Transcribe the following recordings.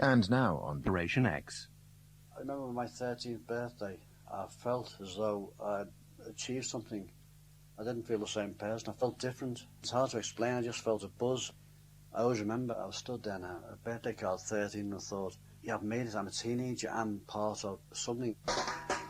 And now on Generation X. I remember my 13th birthday, I felt as though I'd achieved something. I didn't feel the same person, I felt different. It's hard to explain, I just felt a buzz. I always remember I was stood there now, a birthday card, 13, and I thought, yeah, I've made it, I'm a teenager, I'm part of something.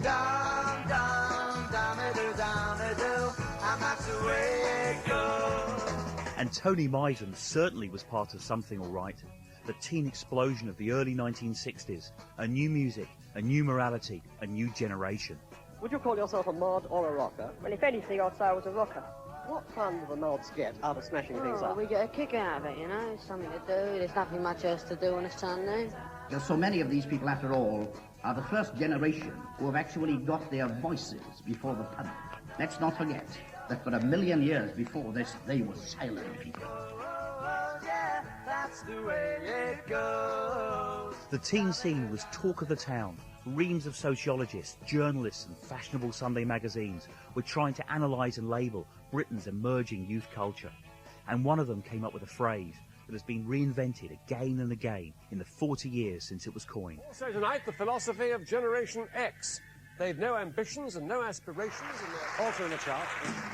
Down, down, down-a-doo, and that's the way it goes. And Tony Misen certainly was part of something all right. The teen explosion of the early 1960s. A new music, a new morality, a new generation. Would you call yourself a mod or a rocker? Well, if anything, I'd say I was a rocker. What fun do the mods get out of smashing things up? We get a kick out of it, you know. It's something to do. There's nothing much else to do on a Sunday. So many of these people, after all, are the first generation who have actually got their voices before the public. Let's not forget that for 1,000,000 years before this, they were silent people. That's the way it goes. The teen scene was talk of the town. Reams of sociologists, journalists and fashionable Sunday magazines were trying to analyse and label Britain's emerging youth culture. And one of them came up with a phrase that has been reinvented again and again in the 40 years since it was coined. Also tonight, the philosophy of Generation X. They've no ambitions and no aspirations. And also in the chart,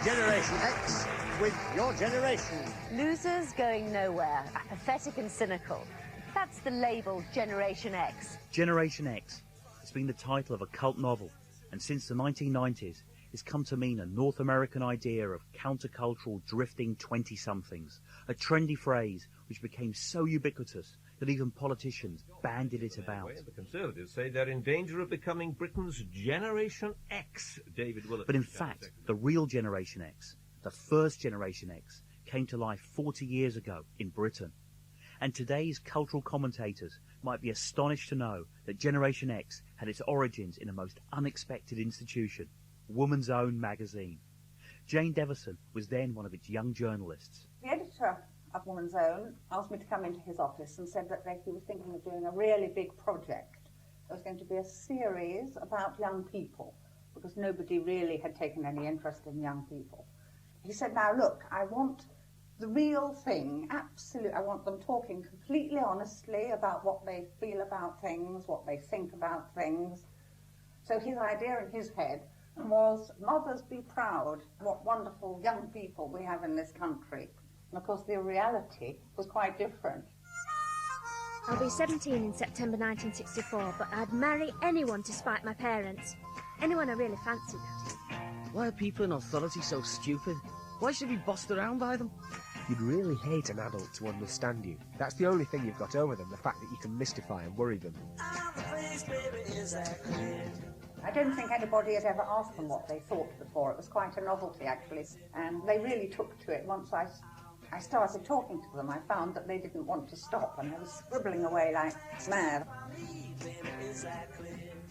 Generation X with your generation. Losers going nowhere, apathetic and cynical. That's the label Generation X. Generation X has been the title of a cult novel, and since the 1990s, it's come to mean a North American idea of countercultural drifting 20-somethings, a trendy phrase which became so ubiquitous that even politicians bandied it about. The Conservatives say they're in danger of becoming Britain's Generation X, David Willett. But in fact, the real Generation X, the first Generation X, came to life 40 years ago in Britain. And today's cultural commentators might be astonished to know that Generation X had its origins in a most unexpected institution, Woman's Own magazine. Jane Devison was then one of its young journalists. The editor of Woman's Own asked me to come into his office and said that he was thinking of doing a really big project. It was going to be a series about young people, because nobody really had taken any interest in young people. He said, now look, I want the real thing, absolutely, I want them talking completely honestly about what they feel about things, what they think about things. So his idea in his head was, mothers be proud, what wonderful young people we have in this country. And of course the reality was quite different. I'll be 17 in September 1964, but I'd marry anyone to spite my parents. Anyone I really fancied. Why are people in authority so stupid? Why should we be bossed around by them? You'd really hate an adult to understand you. That's the only thing you've got over them, the fact that you can mystify and worry them. I don't think anybody had ever asked them what they thought before. It was quite a novelty, actually. And they really took to it. Once I started talking to them, I found that they didn't want to stop, and they were scribbling away like mad.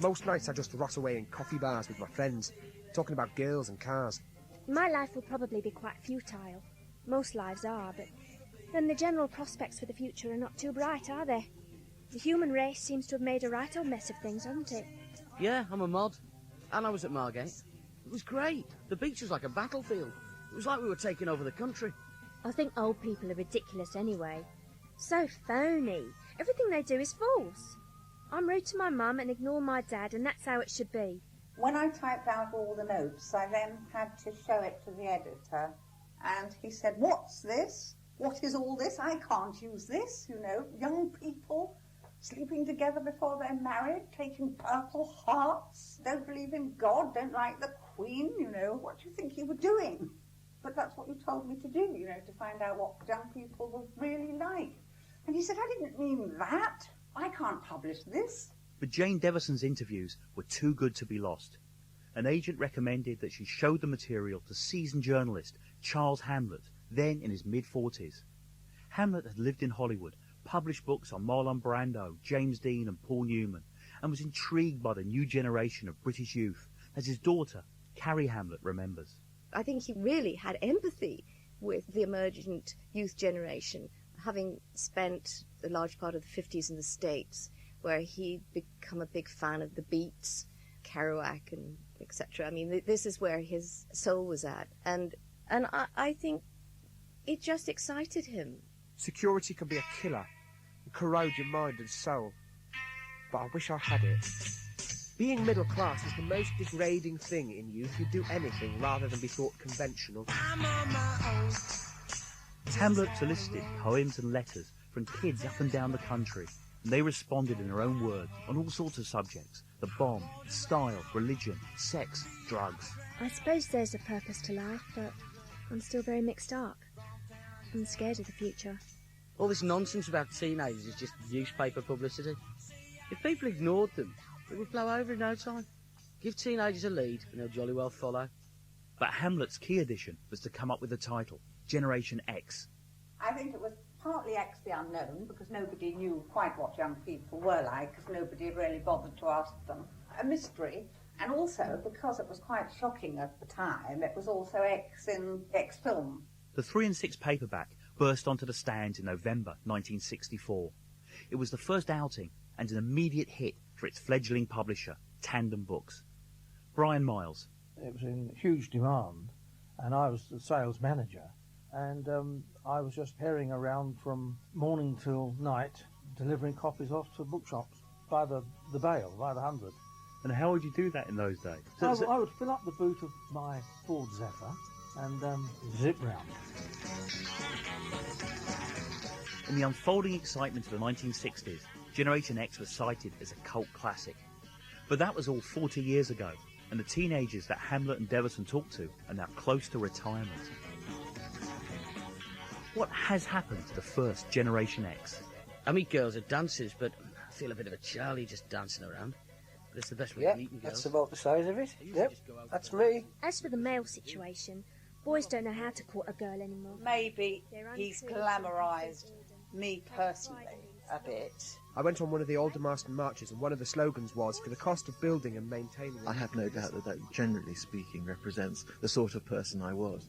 Most nights I just rot away in coffee bars with my friends, talking about girls and cars. My life will probably be quite futile. Most lives are, but then the general prospects for the future are not too bright, are they? The human race seems to have made a right old mess of things, hasn't it? Yeah, I'm a mod. And I was at Margate. It was great. The beach was like a battlefield. It was like we were taking over the country. I think old people are ridiculous anyway. So phony. Everything they do is false. I'm rude to my mum and ignore my dad, and that's how it should be. When I typed out all the notes, I then had to show it to the editor. And he said, what's this? What is all this? I can't use this, you know. Young people sleeping together before they're married, taking Purple Hearts, don't believe in God, don't like the Queen, you know. What do you think you were doing? But that's what you told me to do, you know, to find out what young people were really like. And he said, I didn't mean that. I can't publish this. But Jane Devison's interviews were too good to be lost. An agent recommended that she show the material to seasoned journalist Charles Hamlet, then in his mid-40s. Hamlet had lived in Hollywood, published books on Marlon Brando, James Dean and Paul Newman, and was intrigued by the new generation of British youth, as his daughter, Carrie Hamlet, remembers. I think he really had empathy with the emergent youth generation, having spent a large part of the 50s in the States, where he'd become a big fan of the Beats, Kerouac and etc. I mean, this is where his soul was at. And I think it just excited him. Security can be a killer and corrode your mind and soul. but I wish I had it. Being middle class is the most degrading thing in youth. You do anything rather than be thought conventional. Hamlet solicited poems and letters from kids up and down the country, and they responded in their own words on all sorts of subjects: the bomb, style, religion, sex, drugs. I suppose there's a purpose to life, but I'm still very mixed up. I'm scared of the future. All this nonsense about teenagers is just newspaper publicity. If people ignored them, it would blow over in no time. Give teenagers a lead and they'll jolly well follow. But Hamlet's key addition was to come up with the title, Generation X. I think it was partly X the unknown, because nobody knew quite what young people were like, because nobody really bothered to ask them. A mystery, and also because it was quite shocking at the time, it was also X in X film. The 3 and 6 paperback burst onto the stands in November 1964. It was the first outing and an immediate hit for its fledgling publisher, Tandem Books. Brian Miles. It was in huge demand, and I was the sales manager, and I was just herring around from morning till night, delivering copies off to bookshops by the bale, by the hundred. And how would you do that in those days? I would fill up the boot of my Ford Zephyr and zip round. In the unfolding excitement of the 1960s, Generation X was cited as a cult classic. But that was all 40 years ago, and the teenagers that Hamlet and Deverson talked to are now close to retirement. What has happened to the first Generation X? I meet girls at dances, but I feel a bit of a Charlie just dancing around. But it's the best way of meeting girls. That's about the size of it. Yep, that's me. As for the male situation, boys don't know how to court a girl anymore. Maybe he's glamorised me personally a bit. I went on one of the Aldermaston marches, and one of the slogans was, for the cost of building and maintaining... I have no doubt that generally speaking, represents the sort of person I was.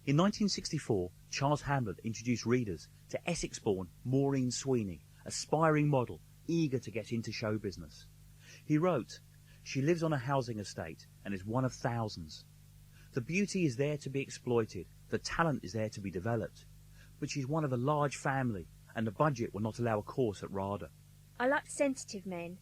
In 1964, Charles Hamlet introduced readers to Essex-born Maureen Sweeney, aspiring model, eager to get into show business. He wrote, "She lives on a housing estate and is one of thousands. The beauty is there to be exploited, the talent is there to be developed. But she's one of a large family, and the budget will not allow a course at RADA." I like sensitive men.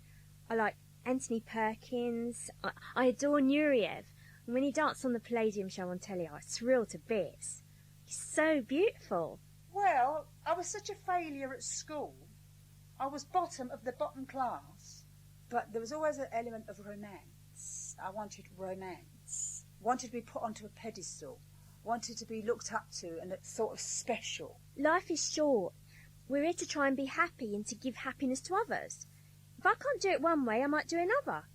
I like Anthony Perkins. I adore Nureyev. And when he danced on the Palladium show on telly, I was thrilled to bits. He's so beautiful. Well, I was such a failure at school. I was bottom of the bottom class. But there was always an element of romance. I wanted romance. Wanted to be put onto a pedestal. Wanted to be looked up to and sort of special. Life is short. We're here to try and be happy and to give happiness to others. If I can't do it one way, I might do another.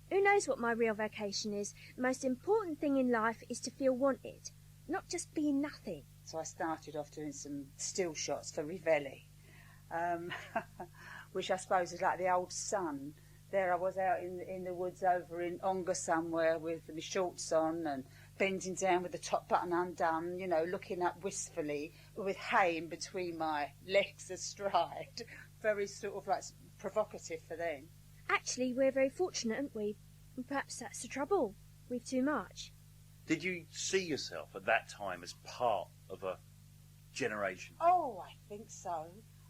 Who knows what my real vocation is? The most important thing in life is to feel wanted, not just being nothing. So I started off doing some still shots for Rivelli, which I suppose is like the old sun. There I was out in the woods over in Ongar somewhere with my shorts on and bending down with the top button undone, you know, looking up wistfully with hay in between my legs astride. Very sort of like provocative for them. Actually, we're very fortunate, aren't we? And perhaps that's the trouble. We've too much. Did you see yourself at that time as part of a generation? Oh, I think so.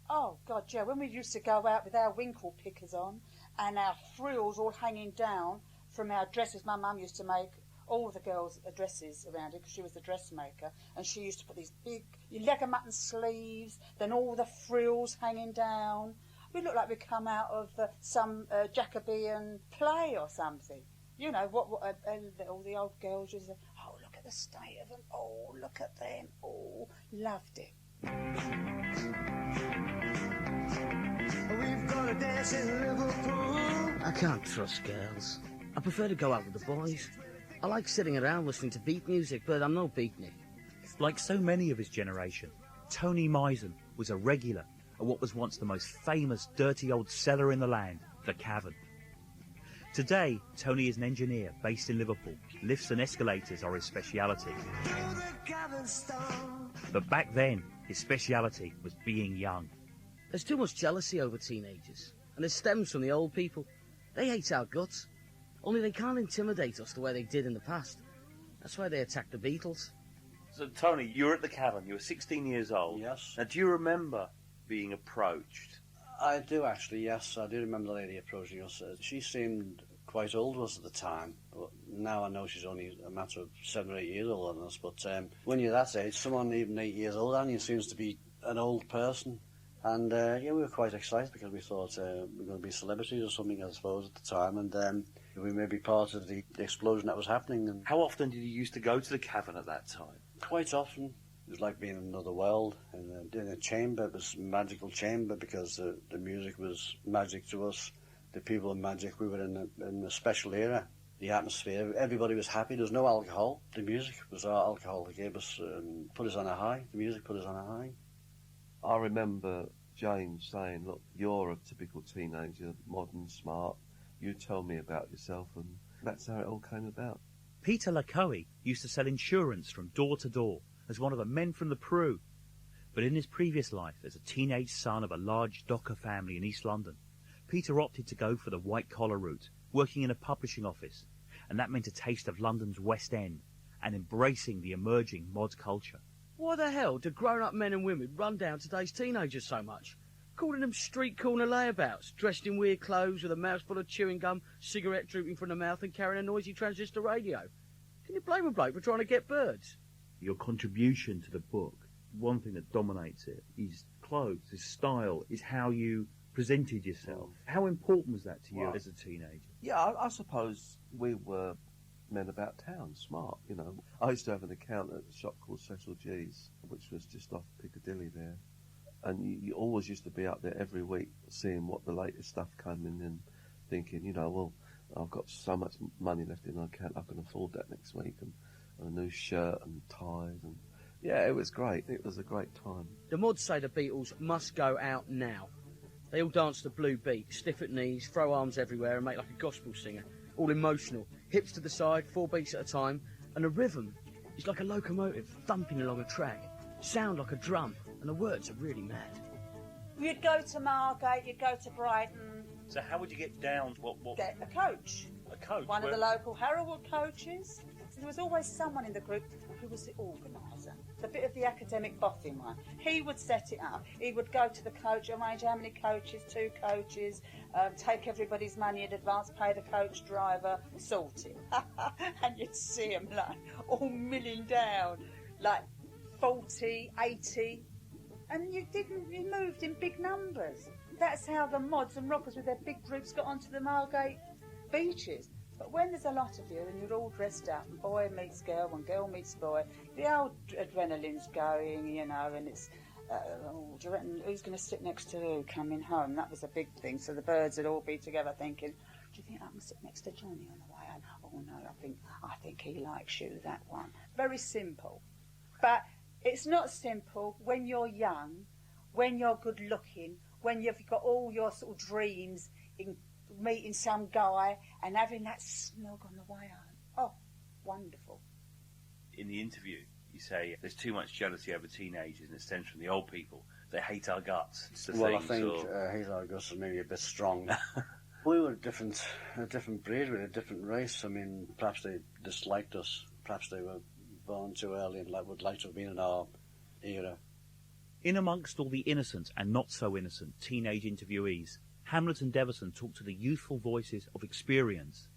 Oh, God, yeah, when we used to go out with our winkle pickers on and our frills all hanging down from our dresses. My mum used to make all the girls' dresses around it because she was the dressmaker, and she used to put these big leg of mutton sleeves, then all the frills hanging down. We looked like we'd come out of some Jacobean play or something. You know, what all the old girls used to say, oh, look at the state of them, oh, look at them, oh, loved it. We've got a dance in Liverpool. I can't trust girls. I prefer to go out with the boys. I like sitting around listening to beat music, but I'm no beatnik. Like so many of his generation, Tony Misen was a regular at what was once the most famous dirty old cellar in the land, the Cavern. Today, Tony is an engineer based in Liverpool. Lifts and escalators are his speciality. But back then, his speciality was being young. There's too much jealousy over teenagers, and it stems from the old people. They hate our guts, only they can't intimidate us the way they did in the past. That's why they attacked the Beatles. So, Tony, you were at the Cavern. You were 16 years old. Yes. Now, do you remember being approached? I do actually, yes. I do remember the lady approaching us. She seemed quite old to us at the time, but now I know she's only a matter of 7 or 8 years older than us. But when you're that age, someone even 8 years older than you seems to be an old person. And yeah, we were quite excited because we thought we were going to be celebrities or something, I suppose, at the time. And we may be part of the explosion that was happening. And how often did you used to go to the cavern at that time? Quite often. It was like being in another world, in a chamber. It was a magical chamber because the music was magic to us. The people were magic. We were in a special era. The atmosphere, everybody was happy. There was no alcohol. The music was our alcohol that gave us, put us on a high. The music put us on a high. I remember James saying, look, you're a typical teenager, modern, smart. You tell me about yourself, and that's how it all came about. Peter Lacoe used to sell insurance from door to door as one of the men from the Peru. But in his previous life, as a teenage son of a large docker family in East London, Peter opted to go for the white-collar route, working in a publishing office, and that meant a taste of London's West End and embracing the emerging mod culture. Why the hell do grown-up men and women run down today's teenagers so much? Calling them street corner layabouts, dressed in weird clothes with a mouthful of chewing gum, cigarette drooping from the mouth and carrying a noisy transistor radio. Can you blame a bloke for trying to get birds? Your contribution to the book, one thing that dominates it is clothes, is style, is how you presented yourself. How important was that to you as a teenager? Yeah, I suppose we were men about town, smart, you know. I used to have an account at a shop called Cecil G's, which was just off Piccadilly there. And you always used to be up there every week seeing what the latest stuff came in and thinking, you know, well, I've got so much money left in my account, I can afford that next week, and a new shirt and ties, and yeah, it was great. It was a great time. The mods say the Beatles must go out now. They all dance the blue beat, stiff at knees, throw arms everywhere and make like a gospel singer, all emotional, hips to the side, 4 beats at a time, and the rhythm is like a locomotive thumping along a track, sound like a drum, and the words are really mad. You'd go to Margate, you'd go to Brighton. So how would you get down? What? Get a coach. A coach? One of the local Harrowood coaches. So there was always someone in the group who was the organiser, the bit of the academic boffin one. He would set it up. He would go to the coach, arrange how many coaches, 2 coaches, take everybody's money in advance, pay the coach driver, sort it. And you'd see them like all milling down, like 40, 80. And you moved in big numbers. That's how the mods and rockers with their big groups got onto the Margate beaches. But when there's a lot of you and you're all dressed up, and boy meets girl and girl meets boy, the old adrenaline's going, you know, and it's, do you reckon who's going to sit next to who coming home? That was a big thing. So the birds would all be together thinking, do you think I can sit next to Johnny on the way home? Oh no, I think he likes you, that one. Very simple. But it's not simple when you're young, when you're good looking, when you've got all your sort of dreams in meeting some guy and having that snog on the way home. Oh, wonderful. In the interview, you say there's too much jealousy over teenagers and it stems from the old people. They hate our guts. Well, I think hate our guts is maybe a bit strong. We were a different breed, we were a different race. I mean, perhaps they disliked us. Perhaps they were born too early and would like to have been in our era. In amongst all the innocent and not so innocent teenage interviewees, Hamlet and Deverson talked to the youthful voices of experience.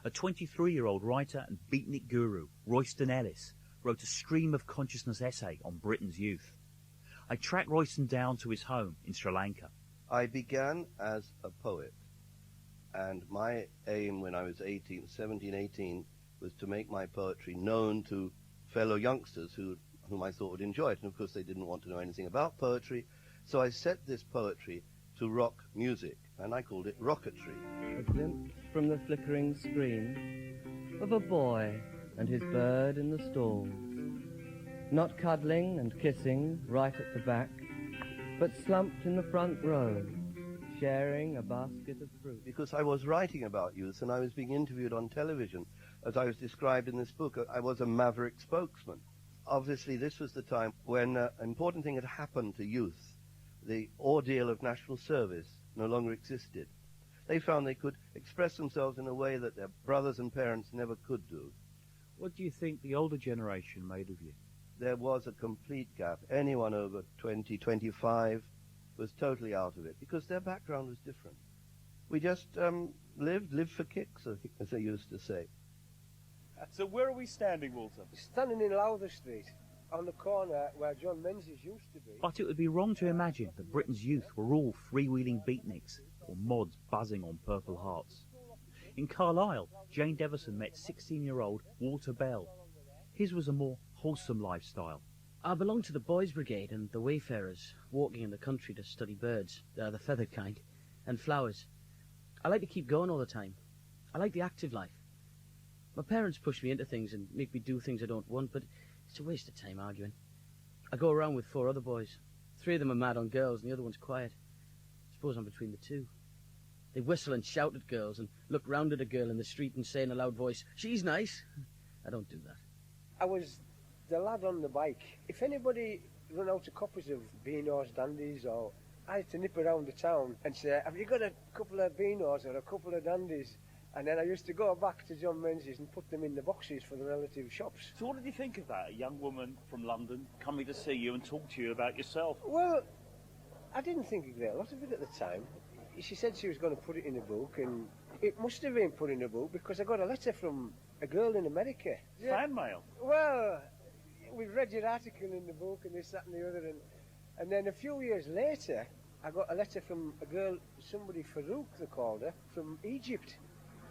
A 23-year-old writer and beatnik guru, Royston Ellis, wrote a stream of consciousness essay on Britain's youth. I tracked Royston down to his home in Sri Lanka. I began as a poet, and my aim when I was 17, 18, was to make my poetry known to fellow youngsters whom I thought would enjoy it. And of course they didn't want to know anything about poetry, so I set this poetry to rock music, and I called it rocketry. A glimpse from the flickering screen of a boy and his bird in the stalls, not cuddling and kissing right at the back, but slumped in the front row, sharing a basket of fruit. Because I was writing about youth and I was being interviewed on television. As I was described in this book, I was a maverick spokesman. Obviously this was the time when an important thing had happened to youth. The ordeal of national service no longer existed. They found they could express themselves in a way that their brothers and parents never could do. What do you think the older generation made of you? There was a complete gap. Anyone over 20, 25 was totally out of it because their background was different. We just lived for kicks, as they used to say. So where are we standing, Walter? Standing in Lowther Street, on the corner where John Menzies used to be. But it would be wrong to imagine that Britain's youth were all freewheeling beatniks or mods buzzing on Purple Hearts. In Carlisle, Jane Deverson met 16-year-old Walter Bell. His was a more wholesome lifestyle. I belong to the Boys Brigade and the Wayfarers, walking in the country to study birds, the feathered kind, and flowers. I like to keep going all the time. I like the active life. My parents push me into things and make me do things I don't want, but it's a waste of time arguing. I go around with 4 other boys. 3 of them are mad on girls and the other one's quiet. I suppose I'm between the 2. They whistle and shout at girls and look round at a girl in the street and say in a loud voice, "She's nice." I don't do that. I was the lad on the bike. If anybody run out of copies of Beano's Dandies, or I had to nip around the town and say, "Have you got a couple of Beano's or a couple of Dandies?" And then I used to go back to John Menzies and put them in the boxes for the relative shops. So what did you think of that? A young woman from London coming to see you and talk to you about yourself? Well, I didn't think a lot of it at the time. She said she was going to put it in a book, and it must have been put in a book because I got a letter from a girl in America. Fan mail? Well, we read your article in the book and this, that and the other, and then a few years later I got a letter from a girl, somebody Farouk they called her, from Egypt.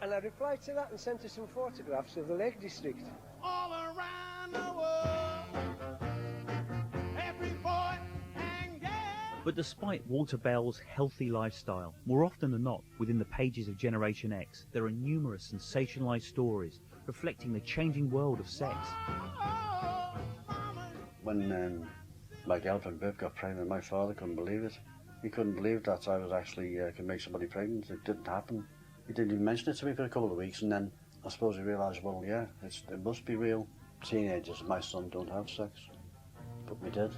And I replied to that and sent her some photographs of the Lake District. All around the world, every boy and girl. But despite Walter Bell's healthy lifestyle, more often than not, within the pages of Generation X, there are numerous sensationalised stories reflecting the changing world of sex. When my girlfriend Viv got pregnant, my father couldn't believe it. He couldn't believe that I was actually could make somebody pregnant. It didn't happen. He didn't even mention it to me for a couple of weeks, and then I suppose he realised, well, yeah, it must be real. Teenagers, my son, don't have sex, but we did.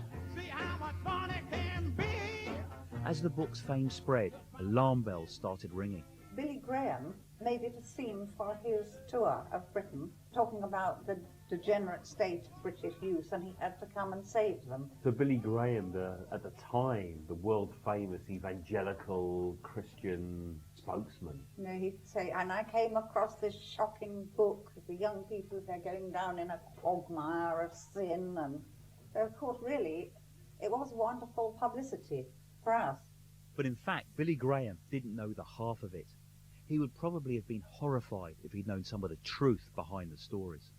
As the book's fame spread, alarm bells started ringing. Billy Graham made it a theme for his tour of Britain, talking about the degenerate state of British youth, and he had to come and save them. So Billy Graham, at the time, the world-famous evangelical Christian spokesman. You know, he'd say, and I came across this shocking book of the young people, they're going down in a quagmire of sin, and so, of course, really, it was wonderful publicity for us. But in fact, Billy Graham didn't know the half of it. He would probably have been horrified if he'd known some of the truth behind the stories.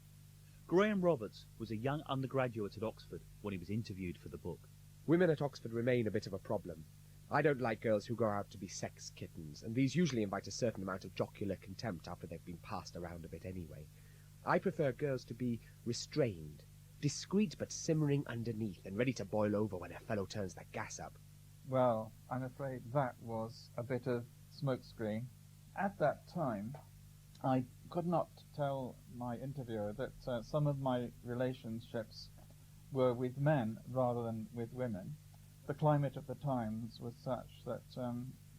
Graham Roberts was a young undergraduate at Oxford when he was interviewed for the book. Women at Oxford remain a bit of a problem. I don't like girls who go out to be sex kittens, and these usually invite a certain amount of jocular contempt after they've been passed around a bit anyway. I prefer girls to be restrained, discreet but simmering underneath, and ready to boil over when a fellow turns the gas up. Well, I'm afraid that was a bit of smokescreen. At that time, I could not tell my interviewer that some of my relationships were with men rather than with women. The climate of the times was such that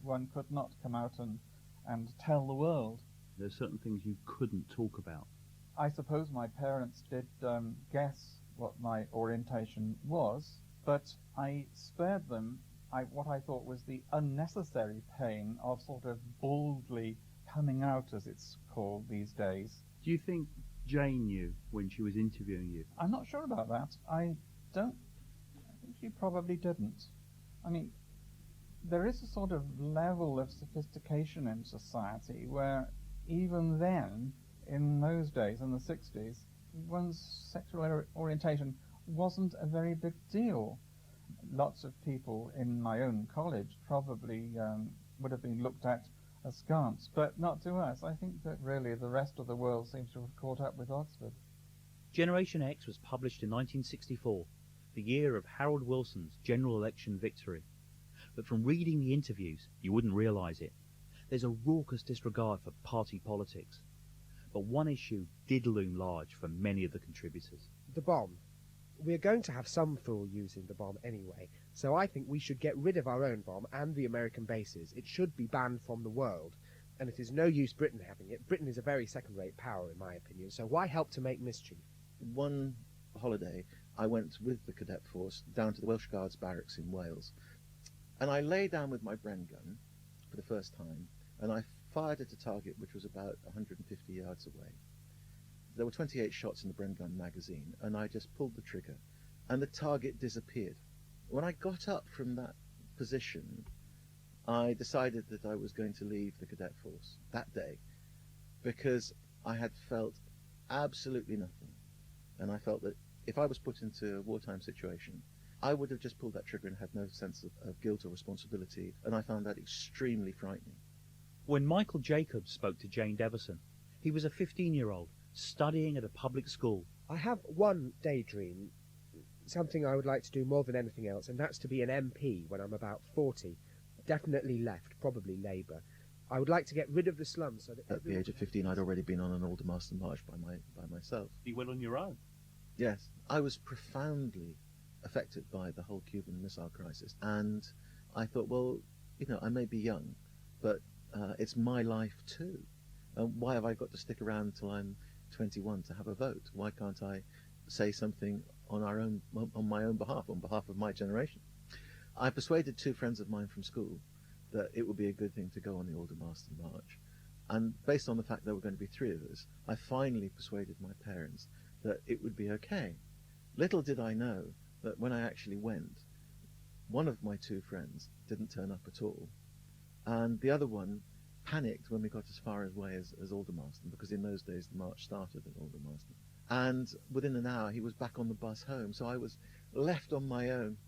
one could not come out and tell the world. There's certain things you couldn't talk about. I suppose my parents did guess what my orientation was, but I spared them what I thought was the unnecessary pain of sort of boldly coming out, as it's called these days. Do you think Jane knew when she was interviewing you? I'm not sure about that. I think she probably didn't. I mean, there is a sort of level of sophistication in society where even then, in those days, in the 60s, one's sexual orientation wasn't a very big deal. Lots of people in my own college probably would have been looked at askance, but not to us. I think that really the rest of the world seems to have caught up with Oxford. Generation X was published in 1964, the year of Harold Wilson's general election victory. But from reading the interviews, you wouldn't realise it. There's a raucous disregard for party politics. But one issue did loom large for many of the contributors. The bomb. We're going to have some fool using the bomb anyway, so I think we should get rid of our own bomb and the American bases. It should be banned from the world, and it is no use Britain having it. Britain is a very second-rate power, in my opinion, so why help to make mischief? One holiday, I went with the cadet force down to the Welsh Guards barracks in Wales. And I lay down with my Bren gun for the first time, and I fired at a target which was about 150 yards away. There were 28 shots in the Bren gun magazine, and I just pulled the trigger, and the target disappeared. When I got up from that position, I decided that I was going to leave the cadet force that day, because I had felt absolutely nothing. And I felt that if I was put into a wartime situation, I would have just pulled that trigger and had no sense of guilt or responsibility, and I found that extremely frightening. When Michael Jacobs spoke to Jane Deverson, he was a 15-year-old studying at a public school. I have one daydream, something I would like to do more than anything else, and that's to be an MP when I'm about 40. Definitely left, probably Labour. I would like to get rid of the slums so that At the age of 15, I'd already been on an Aldermaston march by myself. You went on your own? Yes. I was profoundly affected by the whole Cuban Missile Crisis, and I thought, well, I may be young, but it's my life too. Why have I got to stick around until I'm 21 to have a vote? Why can't I say something on my own behalf, on behalf of my generation? I persuaded two friends of mine from school that it would be a good thing to go on the Aldermaston March, and based on the fact there were going to be three of us, I finally persuaded my parents that it would be okay. Little did I know that when I actually went, one of my two friends didn't turn up at all, and the other one panicked when we got as far away as Aldermaston, because in those days the march started at Aldermaston. And within an hour he was back on the bus home, so I was left on my own.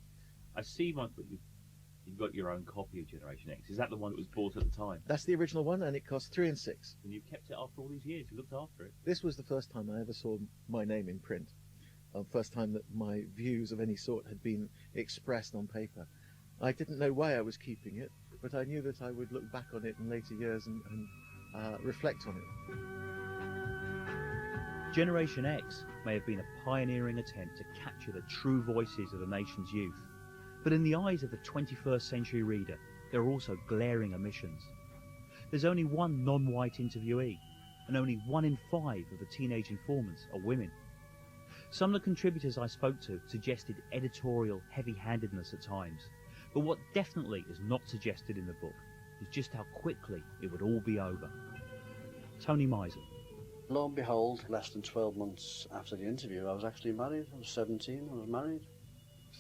I see, Mike, that you've got your own copy of Generation X. Is that the one that was bought at the time? That's the original one, and it cost 3 and 6. And you've kept it after all these years. You looked after it. This was the first time I ever saw my name in print. First time that my views of any sort had been expressed on paper. I didn't know why I was keeping it, but I knew that I would look back on it in later years and reflect on it. Generation X may have been a pioneering attempt to capture the true voices of the nation's youth, but in the eyes of the 21st century reader, there are also glaring omissions. There's only one non-white interviewee, and only 1 in 5 of the teenage informants are women. Some of the contributors I spoke to suggested editorial heavy-handedness at times, but what definitely is not suggested in the book is just how quickly it would all be over. Tony Miser. Lo and behold, less than 12 months after the interview, I was actually married. I was 17, I was married.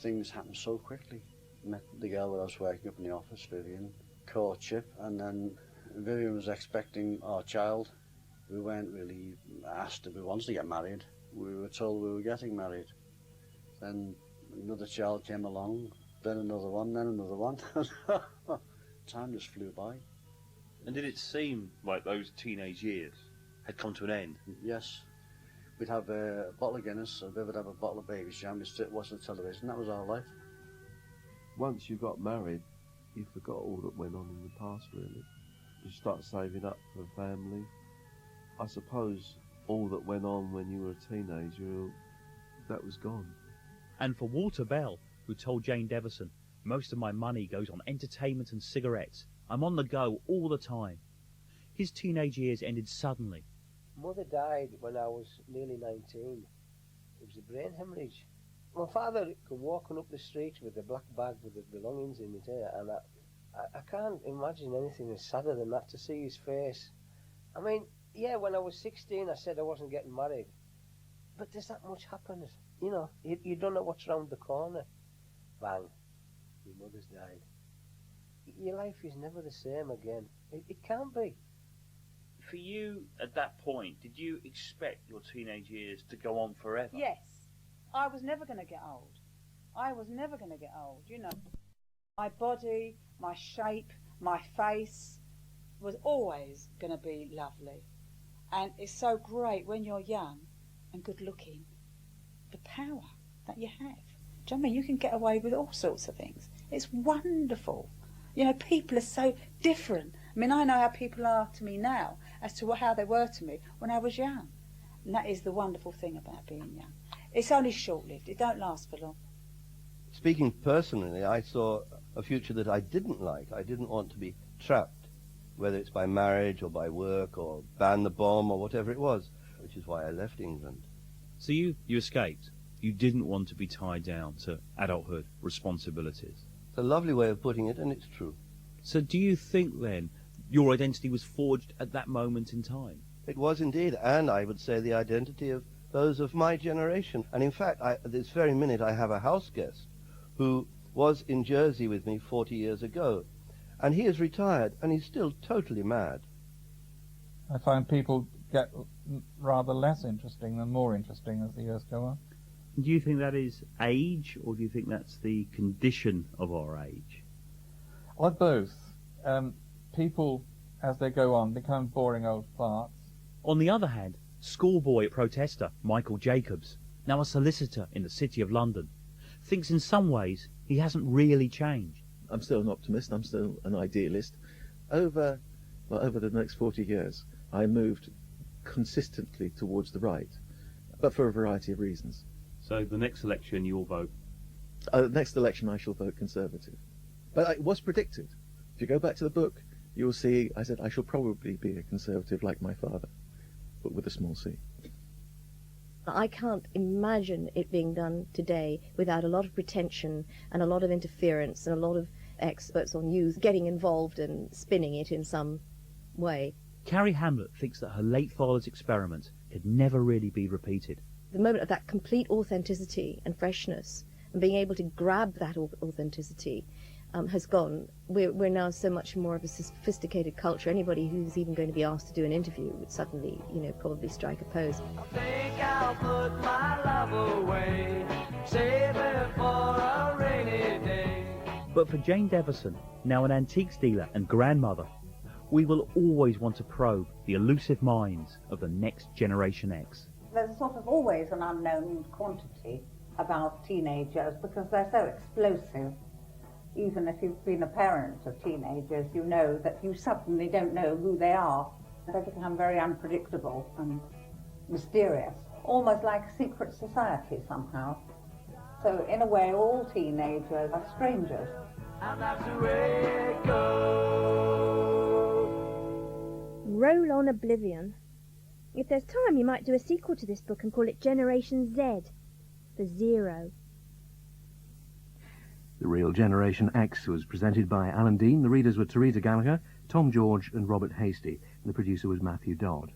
Things happened so quickly. Met the girl that I was working up in the office, Vivian, courtship, and then Vivian was expecting our child. We weren't really asked if we wanted to get married. We were told we were getting married. Then another child came along, then another one, then another one. Time just flew by. And did it seem like those teenage years had come to an end? Yes. We'd have a bottle of Guinness, and Viv would have a bottle of Baby's Jam, we'd sit watching the television. That was our life. Once you got married, you forgot all that went on in the past, really. You start saving up for a family. I suppose all that went on when you were a teenager, that was gone. And for Walter Bell, who told Jane Deverson, most of my money goes on entertainment and cigarettes. I'm on the go all the time. His teenage years ended suddenly. Mother died when I was nearly 19. It was a brain hemorrhage. My father could walk up the street with a black bag with his belongings in it, and I can't imagine anything as sadder than that, to see his face. I mean, yeah, when I was 16 I said I wasn't getting married, but does that much happen? You don't know what's round the corner. Bang, your mother's died. Your life is never the same again. It can't be. For you, at that point, did you expect your teenage years to go on forever? Yes. I was never going to get old. I was never going to get old, My body, my shape, my face was always going to be lovely. And it's so great when you're young and good looking, the power that you have. Do you know what I mean? You can get away with all sorts of things. It's wonderful. People are so different. I mean, I know how people are to me now as to how they were to me when I was young. And that is the wonderful thing about being young. It's only short-lived. It don't last for long. Speaking personally, I saw a future that I didn't like. I didn't want to be trapped, whether it's by marriage or by work or ban the bomb or whatever it was, which is why I left England. So you escaped. You didn't want to be tied down to adulthood responsibilities. a lovely way of putting it, and it's true. So do you think then your identity was forged at that moment in time? It was indeed, and I would say the identity of those of my generation. And in fact, at this very minute, I have a house guest who was in Jersey with me 40 years ago, and he is retired, and he's still totally mad. I find people get rather less interesting than more interesting as the years go on. Do you think that is age, or do you think that's the condition of our age? Well, both. People, as they go on, become boring old farts. On the other hand, schoolboy protester Michael Jacobs, now a solicitor in the City of London, thinks in some ways he hasn't really changed. I'm still an optimist, I'm still an idealist. Over the next 40 years, I moved consistently towards the right, but for a variety of reasons. So the next election you'll vote? Next election I shall vote Conservative. But it was predicted. If you go back to the book, you will see I said I shall probably be a Conservative like my father, but with a small c. I can't imagine it being done today without a lot of pretension and a lot of interference and a lot of experts on youth getting involved and spinning it in some way. Carrie Hamlet thinks that her late father's experiment could never really be repeated. The moment of that complete authenticity and freshness and being able to grab that authenticity has gone. We're now so much more of a sophisticated culture. Anybody who's even going to be asked to do an interview would suddenly, probably strike a pose. Think I'll put my love away, save it for a rainy day. But for Jane Devison, now an antiques dealer and grandmother, we will always want to probe the elusive minds of the next Generation X. There's sort of always an unknown quantity about teenagers because they're so explosive. Even if you've been a parent of teenagers, you know that you suddenly don't know who they are. They become very unpredictable and mysterious, almost like a secret society somehow. So in a way, all teenagers are strangers. And that's the way it goes. Roll on Oblivion. If there's time, you might do a sequel to this book and call it Generation Z, for zero. The Real Generation X was presented by Alan Dean. The readers were Teresa Gallagher, Tom George and Robert Hasty. And the producer was Matthew Dodd.